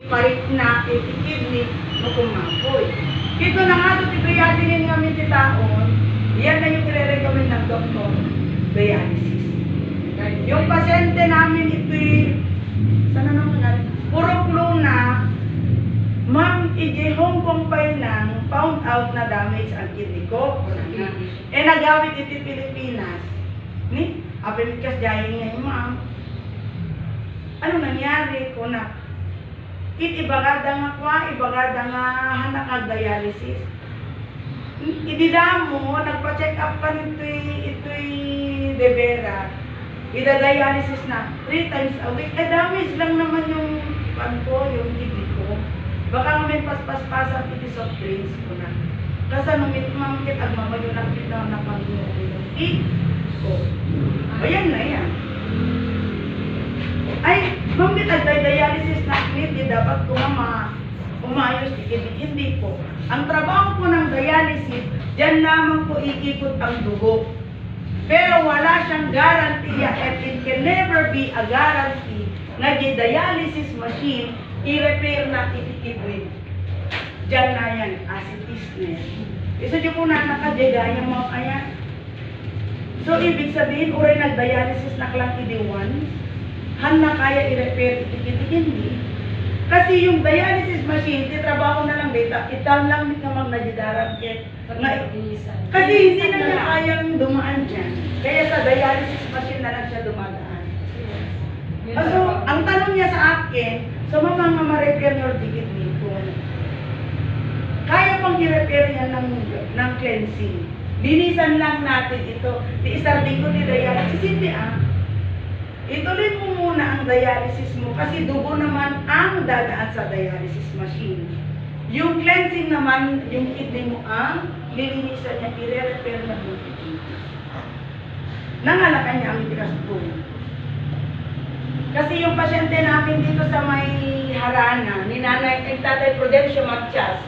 parit na kidney mo kumapoy. Kito na nga ito, dialysis nga may taon, yan na yung i-recommend ng doktor, dialysis. Yung pasyente namin ito'y, sana naman nga, puro flu na, ma'am, Hong Kong pa lang, found out na damage ang kidney ko. Nagawit ito Pilipinas. Ni, apelikas dahil ngayon, ma'am. Ano nangyari ko na? Ibagada nga hanak ang dialysis. Ididamo, nagpa-check up pa ito'y de vera. Ida-dialysis na 3 times a week. Damage lang naman yung yung kidney ko. Baka may paspas-pasan iti soft drinks ko na. Kasi numit mamkit agmamayo na kita na pag-inom. Ko. Ayan na yan. Ay, mamkit ag-dialysis na hindi dapat umayos hindi po. Ang trabaho po ng dialysis, dyan lamang po iikot ang dugo. Pero wala siyang garantiya and it can never be a guarantee na di dialysis machine i-repair na itikidwin. Diyan na yan, as it is na yan. Isa dyan po na nakadegaya mga kaya. So, ibig sabihin, uri nag-dialysis na klang idiwan, han na kaya i-repair itikidwin. Kasi yung dialysis machine, titrabaho na lang dito, itang lang di ka magnajidaran. Kasi hindi na niya kayang dumaan dyan. Kaya sa dialysis machine na lang siya dumadaan. So, ang tanong niya sa akin, so mga ma-repair your kidney ko. Kaya pang i-repair yan ng cleansing. Linisan lang natin ito. Isarding ko ni dialysis, hindi ituloy mo muna ang dialysis mo kasi dugo naman ang dadaan sa dialysis machine. Yung cleansing naman, yung kidney mo ang lilinisan niya, i-repair na yung kidney. Nangalakan niya ang itikas po. Kasi yung pasyente namin dito sa may Harana, ni Nanay Tatay Prudencio Matias,